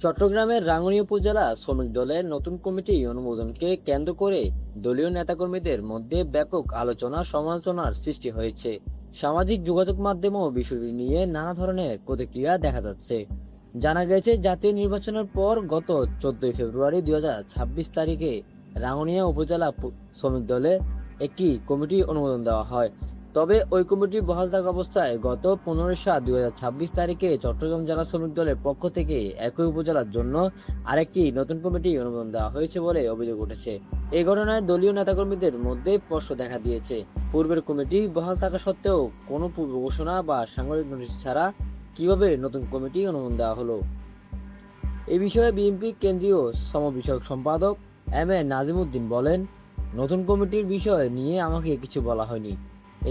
চট্টগ্রামের রাঙ্গুনিয়া উপজেলা শ্রমিক দলের নতুন কমিটি অনুমোদনকে কেন্দ্র করে দলীয় নেতাকর্মীদের মধ্যে ব্যাপক আলোচনা সমালোচনার সৃষ্টি হয়েছে। সামাজিক যোগাযোগ মাধ্যমেও বিষয়টি নিয়ে নানা ধরনের প্রতিক্রিয়া দেখা যাচ্ছে। জানা গেছে, জাতীয় নির্বাচনের পর গত 14 ফেব্রুয়ারি 2026 তারিখে রাঙ্গুনিয়া উপজেলা শ্রমিক দলের একটি কমিটি অনুমোদন দেওয়া হয়। তবে ওই কমিটি বহাল থাকা অবস্থায় গত 15/7/2026 তারিখে চট্টগ্রাম জেলা শ্রমিক দলের পক্ষ থেকে একই উপজেলার জন্য আরেকটি নতুন কমিটি অনুমোদন দেওয়া হয়েছে বলে অভিযোগ উঠেছে। এই ঘটনায় দলীয় নেতাকর্মীদের মধ্যে প্রশ্ন দেখা দিয়েছে, পূর্বের কমিটি বহাল থাকা সত্ত্বেও কোনো পূর্ব ঘোষণা বা সাংগঠনিক নোটিশ ছাড়া কিভাবে নতুন কমিটি অনুমোদন দেওয়া হলো। এই বিষয়ে বিএনপি কেন্দ্রীয় শ্রম বিষয়ক সম্পাদক এম.এ. নাজিম উদ্দিন বলেন, নতুন কমিটির বিষয় নিয়ে আমাকে কিছু বলা হয়নি।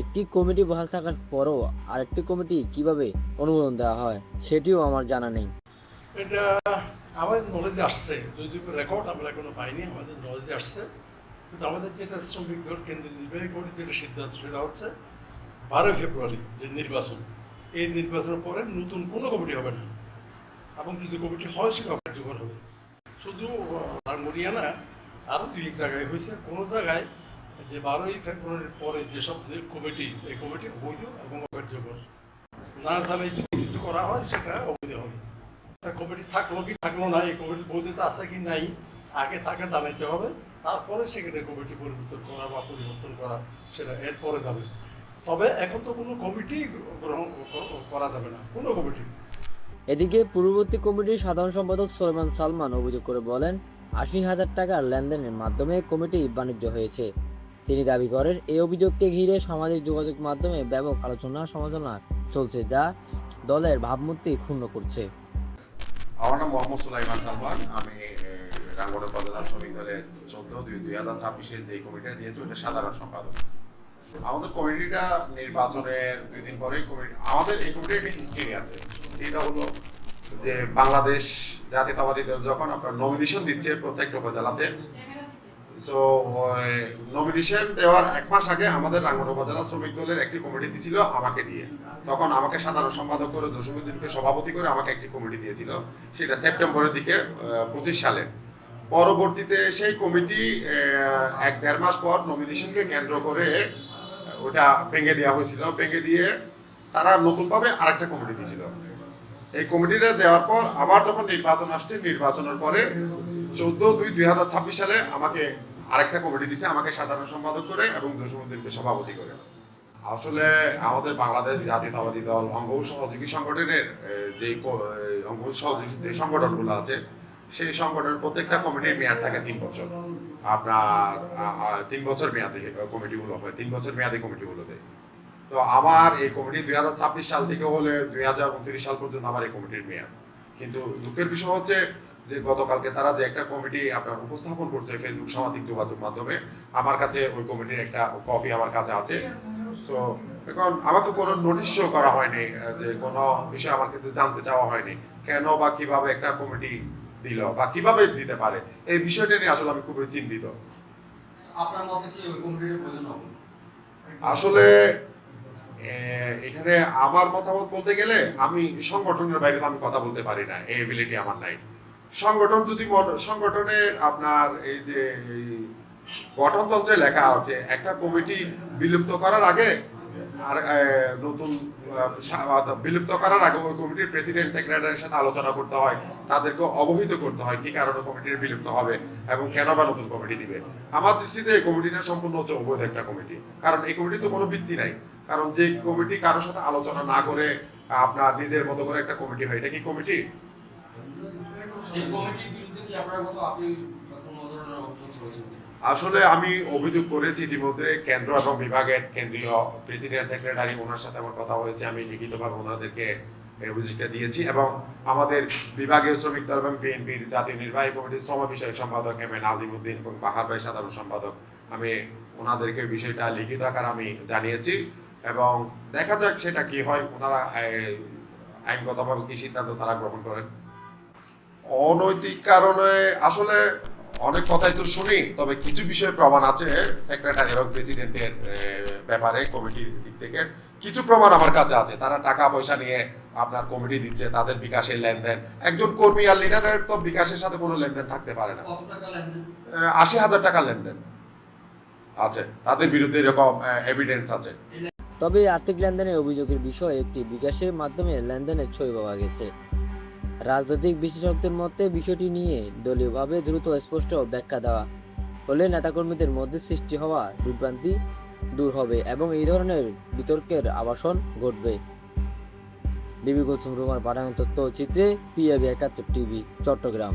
একটি কমিটি বহাল থাকার পরও আরেকটি কমিটি কিভাবে অনুমোদন দেওয়া হয় সেটিও আমার জানা নেই। এটা আমাদের নলেজে আসছে, যদি রেকর্ড আমরা এখনো পাইনি, আমাদের নলেজে আসছে। কিন্তু আমাদের যেটা শ্রমিক দল কেন্দ্রীয় নির্বাহী কমিটি যেটা সিদ্ধান্ত, সেটা হচ্ছে 12 ফেব্রুয়ারি যে নির্বাচন, এই নির্বাচনের পরে নতুন কোনো কমিটি হবে না, এবং যদি কমিটি হয় সেটা কার্যকর হবে। শুধু রাঙ্গুনিয়া না, আরও দুই এক জায়গায় হয়েছে। কোনো জায়গায় যে 12 ফেব্রুয়ারির পরে যেসব কমিটি, এই কমিটি অবৈধ এবং অকার্যকর, না জানে যদি কিছু করা হয় সেটা অবৈধ হবে। কমিটি থাকলো কি থাকলো না, এই কমিটির বৈধতা আছে কি নাই, আগে তাকে জানাইতে হবে। তারপরে সেখানে কমিটি পরিবর্তন করা বা পরিবর্তন করা সেটা এরপরে যাবে। তবে এখন তো কোনো কমিটি গ্রহণ করা যাবে না, কোনো কমিটি। এদিকে পূর্ববর্তী কমিটির সাধারণ সম্পাদক সুলাইমান সালমান অভিযোগ করে বলেন, 80,000 টাকার লেনদেনের মাধ্যমে কমিটি বাণিজ্য হয়েছে। তিনি দাবি করেন, এই অভিযোগকে ঘিরে সামাজিক যোগাযোগ মাধ্যমে ব্যাপক আলোচনা সমালোচনা চলছে, যা দলের ভাবমূর্তি ক্ষুণ্ণ করছে। আমার নাম মোহাম্মদ সুলাইমান সালমান। আমি রাঙ্গুনিয়া উপজেলা শ্রমিক দলের 14/2/2026 যে কমিটিটা দিয়েছে ওটা সাধারণ সম্পাদক। আমাদের কমিটিটা নির্বাচনের 2 দিন পরে আমাদের এই কমিটির একটা হিস্ট্রি আছে। হিস্ট্রিটা হলো যে বাংলাদেশ জাতীয়তাবাদী দল যখন আপনার নমিনেশন দিচ্ছে প্রত্যেকটা উপজেলাতে, সো নমিনেশন দেওয়ার 1 মাস আগে আমাদের রাঙ্গুনিয়া উপজেলা শ্রমিক দলের একটি কমিটি দিয়েছিল আমাকে দিয়ে। তখন আমাকে সাধারণ সম্পাদক করে, জসিমউদ্দিনকে সভাপতি করে আমাকে একটি কমিটি দিয়েছিল, সেটা সেপ্টেম্বরের দিকে 25 সালে। পরবর্তীতে সেই কমিটি 1-1.5 মাস পর নমিনেশনকে কেন্দ্র করে ওটা ভেঙে দেওয়া হয়েছিল। ভেঙে দিয়ে তারা নতুনভাবে আরেকটা কমিটি দিয়েছিল। এই কমিটিটা দেওয়ার পর আবার যখন নির্বাচন আসছে, নির্বাচনের পরে 14/2/2026 সালে আমাকে আরেকটা কমিটি দিয়েছে, আমাকে সাধারণ সম্পাদক করে এবং জসিমউদ্দিনকে সভাপতি করে। আসলে আমাদের বাংলাদেশ জাতীয়তাবাদী দল অঙ্গ সহযোগী সংগঠনের যে অঙ্গ সহযোগী যে সংগঠনগুলো আছে, সেই সংগঠনের প্রত্যেকটা কমিটির মেয়াদ থাকে 3 বছর। আপনার 3 বছর মেয়াদী কমিটিগুলো হয়, 3 বছর মেয়াদী কমিটিগুলো দেয়। তো আমার এই কমিটি 2026 সাল থেকে হলে 2029 সাল পর্যন্ত আমার এই কমিটির মেয়াদ। কিন্তু দুঃখের বিষয় হচ্ছে যে গতকালকে তারা যে একটা কমিটি আপনার উপস্থাপন করছে ফেসবুক সামাজিক যোগাযোগ মাধ্যমে, আমার কাছে ওই কমিটির একটা কপি আমার কাছে আছে। সো এখন আমাকে কোনো নোটিশও করা হয়নি, যে কোনো বিষয় আমার কাছে জানতে চাওয়া হয়নি, কেন বা কিভাবে একটা কমিটি দিল বা কিভাবে দিতে পারে। এই বিষয়টা নিয়ে আসলে আমি খুবই চিন্তিত। আপনার মতে কি ওই কমিটির প্রয়োজন হবে? আসলে এখানে আমার মতামত বলতে গেলে আমি সংগঠনের বাইরে তো আমি কথা বলতে পারি না, এই এবিলিটি আমার নাই। সংগঠন যদি সংগঠনের আপনার এই যে গঠনতন্ত্রে লেখা আছে একটা কমিটি বিলুপ্ত করার আগে আর নতুন বিলুপ্ত করার আগে ওই কমিটির প্রেসিডেন্ট সেক্রেটারির সাথে আলোচনা করতে হয়, তাদেরকে অবহিত করতে হয় কি কারণে কমিটির বিলুপ্ত হবে এবং কেন বা নতুন কমিটি দিবে। আমার দৃষ্টিতে এই কমিটিটা সম্পূর্ণ হচ্ছে অবৈধ একটা কমিটি, কারণ এই কমিটি তো কোনো ভিত্তি নাই। কারণ যে কমিটি কারোর সাথে আলোচনা না করে আপনার নিজের মতো করে একটা কমিটি হয়, এটা কি কমিটি? এই কমিটির বিরুদ্ধে কি আপনার মতো আপনি কোনো ধরনের অভিযোগ করেছেন? আসলে আমি অভিযোগ করেছি ইতিমধ্যে কেন্দ্র এবং বিভাগের কেন্দ্রীয় প্রেসিডেন্ট সেক্রেটারি, ওনার সাথে আমার কথা হয়েছে, আমি লিখিতভাবে ওনাদেরকে এই অভিযোগটা দিয়েছি এবং আমাদের বিভাগীয় শ্রমিক দল এবং বিএনপির জাতীয় নির্বাহী কমিটির শ্রম বিষয়ক সম্পাদক এম.এ. নাজিম উদ্দিন এবং বাহার ভাই সাধারণ সম্পাদক, আমি ওনাদেরকে বিষয়টা লিখিত আকারে আমি জানিয়েছি এবং দেখা যাক সেটা কি হয়, ওনারা আইনগতভাবে কি সিদ্ধান্ত তারা গ্রহণ করেন। অনৈতিক কারণে আসলে অনেক কথাই তো শুনি, তবে কিছু বিষয়ে প্রমাণ আছে সেক্রেটারি এবং প্রেসিডেন্টের ব্যাপারে কমিটির দিক থেকে কিছু প্রমাণ আমার কাছে আছে। তারা টাকা পয়সা নিয়ে আপনার কমিটি দিচ্ছে, তাদের বিকাশের লেনদেন, একজন কর্মী আর লিডারের তো বিকাশের সাথে কোনো লেনদেন থাকতে পারে না। কত টাকা লেনদেন? 80,000 টাকার লেনদেন আছে, তাদের বিরুদ্ধে এরকম এভিডেন্স আছে। তবে আর্থিক লেনদেনের অভিযোগের বিষয়ে একটি বিকাশের মাধ্যমে লেনদেনের ছবি পাওয়া গেছে। রাজনৈতিক বিশেষজ্ঞদের মতে বিষয়টি নিয়ে দলীয়ভাবে দ্রুত স্পষ্ট ব্যাখ্যা দেওয়া হলে নেতাকর্মীদের মধ্যে সৃষ্টি হওয়া বিভ্রান্তি দূর হবে এবং এই ধরনের বিতর্কের আবাসন ঘটবে। ডিবি কুলসুম রুমার পাঠানো তথ্যচিত্রে PAB 71 টিভি, চট্টগ্রাম।